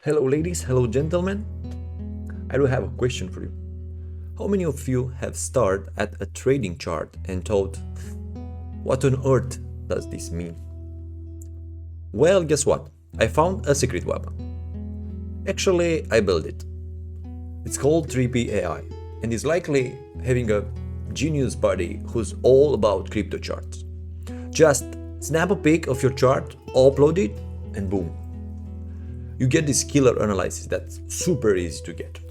Hello ladies, hello gentlemen. I do have a question for you. How many of you have started at a trading chart and thought, what on earth does this mean? Well, guess what? I found a secret weapon. Actually, I built it. It's called 3P AI and is likely having a genius buddy who's all about crypto charts. Just snap a pic of your chart, upload it, and boom. You get this killer analysis that's super easy to get.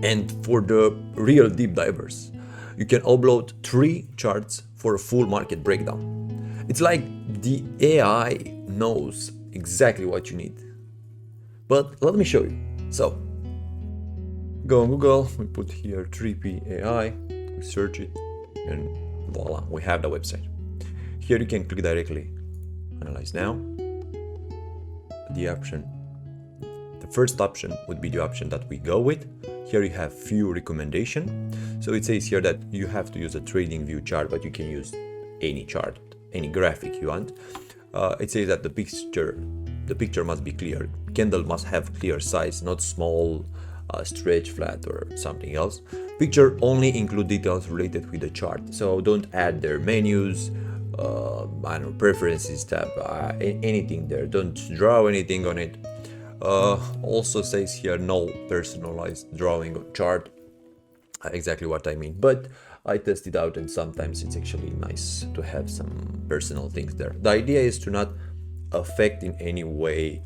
And for the real deep divers, you can upload 3 charts for a full market breakdown. It's like the AI knows exactly what you need. But let me show you. So, go on Google, we put here 3P AI, we search it, and voila, we have the website. Here you can click directly, analyze now. The first option would be the option that we go with. Here you have few recommendations. So it says here that you have to use a trading view chart, but you can use any chart, any graphic you want. It says that the picture must be clear. Candle must have clear size, not small, stretch, flat, or something else. Picture only include details related with the chart. So don't add their menus, I don't know, preferences tab, anything there. Don't draw anything on it. Also says here no personalized drawing of chart. Exactly what I mean, but I test it out and sometimes it's actually nice to have some personal things there. The idea is to not affect in any way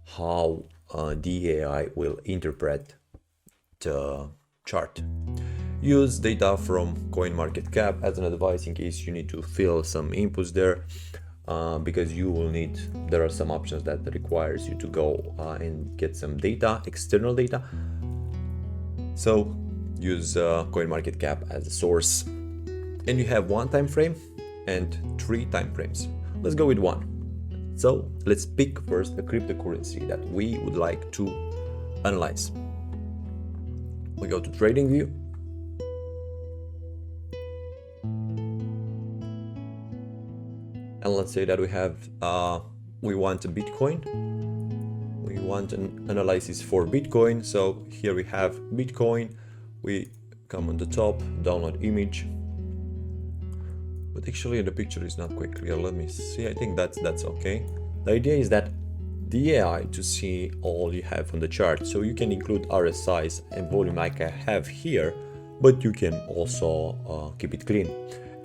how the AI will interpret the chart. Use data from CoinMarketCap as an advice in case you need to fill some inputs there, because you will need, there are some options that requires you to go and get some data, external data. So use CoinMarketCap as a source, and you have 1 time frame and 3 time frames. Let's go with 1. So let's pick first a cryptocurrency that we would like to analyze. We go to trading view. And let's say that we want a Bitcoin. We want an analysis for Bitcoin. So here we have Bitcoin. We come on the top, download image. But actually the picture is not quite clear. Let me see. I think that's okay. The idea is that the AI to see all you have on the chart. So you can include RSIs and volume like I have here, but you can also keep it clean.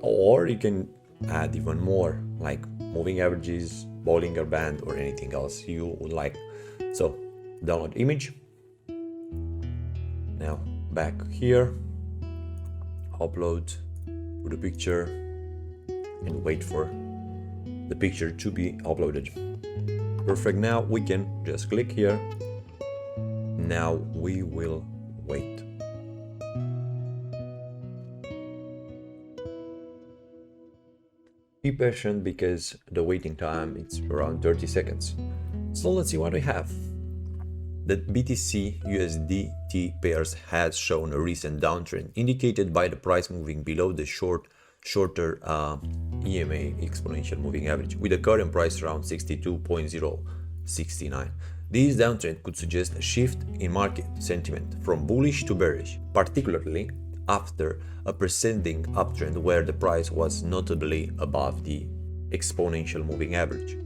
Or you can add even more, like moving averages, Bollinger Band, or anything else you would like. So download image. Now back here, upload the picture and wait for the picture to be uploaded. Perfect. Now we can just click here. Now we will wait. Be patient because the waiting time is around 30 seconds. So let's see what we have. The BTC USDT pairs has shown a recent downtrend indicated by the price moving below the shorter EMA exponential moving average with the current price around 62.069. This downtrend could suggest a shift in market sentiment from bullish to bearish, particularly after a preceding uptrend where the price was notably above the exponential moving average.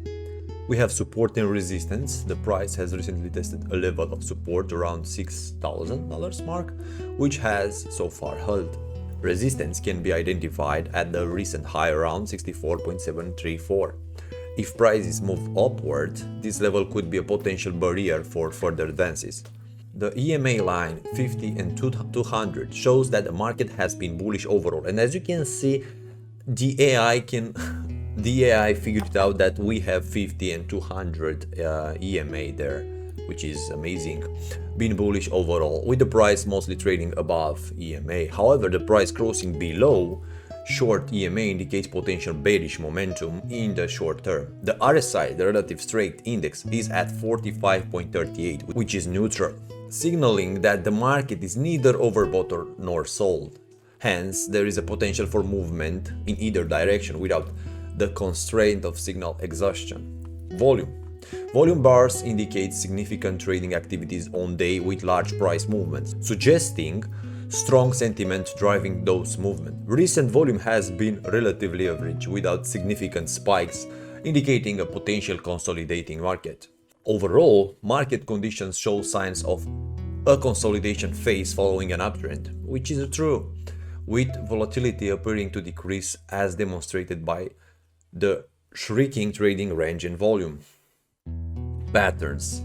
We have support and resistance. The price has recently tested a level of support around $6,000 mark, which has so far held. Resistance can be identified at the recent high around 64.734. If prices move upward, this level could be a potential barrier for further advances. The EMA line 50 and 200 shows that the market has been bullish overall, and as you can see, the AI figured it out that we have 50 and 200 EMA there, which is amazing. Been bullish overall, with the price mostly trading above EMA. However, the price crossing below short EMA indicates potential bearish momentum in the short term. The RSI, the relative strength index, is at 45.38, which is neutral, signaling that the market is neither overbought nor sold. Hence, there is a potential for movement in either direction without the constraint of signal exhaustion. Volume. Volume bars indicate significant trading activities on day with large price movements, suggesting strong sentiment driving those movements. Recent volume has been relatively average without significant spikes, indicating a potential consolidating market. Overall, market conditions show signs of a consolidation phase following an uptrend, which is true, with volatility appearing to decrease as demonstrated by the shrinking trading range and volume. Patterns.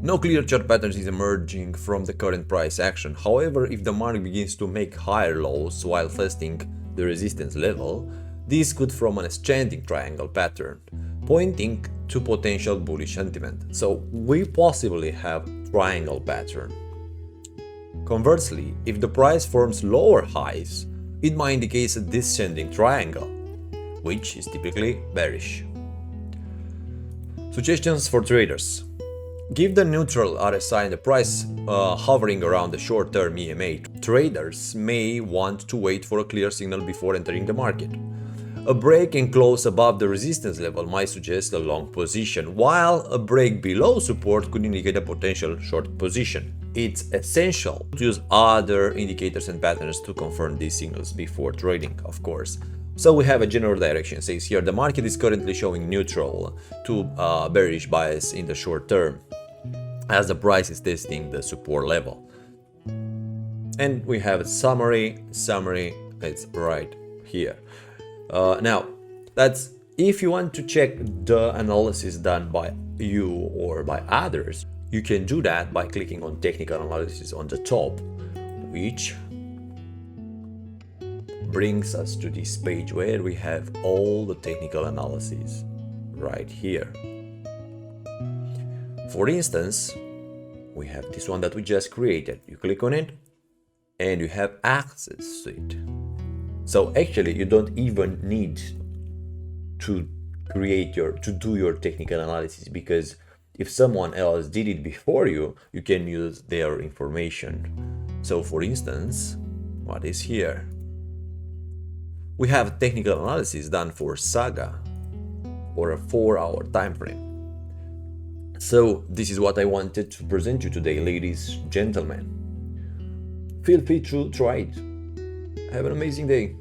No clear chart patterns is emerging from the current price action. However, if the market begins to make higher lows while testing the resistance level, this could form an ascending triangle pattern, pointing to potential bullish sentiment. So we possibly have triangle pattern. Conversely, if the price forms lower highs, it might indicate a descending triangle, which is typically bearish. Suggestions for traders. Give the neutral RSI and the price hovering around the short-term EMA. Traders may want to wait for a clear signal before entering the market. A break and close above the resistance level might suggest a long position, while a break below support could indicate a potential short position. It's essential to use other indicators and patterns to confirm these signals before trading, of course. So we have a general direction. It says here the market is currently showing neutral to bearish bias in the short term, as the price is testing the support level. And we have a summary, it's right here. Now, that's if you want to check the analysis done by you or by others, you can do that by clicking on technical analysis on the top, which brings us to this page where we have all the technical analyses right here. For instance, we have this one that we just created. You click on it and you have access to it. So actually you don't even need to do your technical analysis, because if someone else did it before you, you can use their information. So for instance, what is here? We have technical analysis done for Saga or a 4-hour time frame. So this is what I wanted to present you today, ladies, gentlemen. Feel free to try it. Have an amazing day.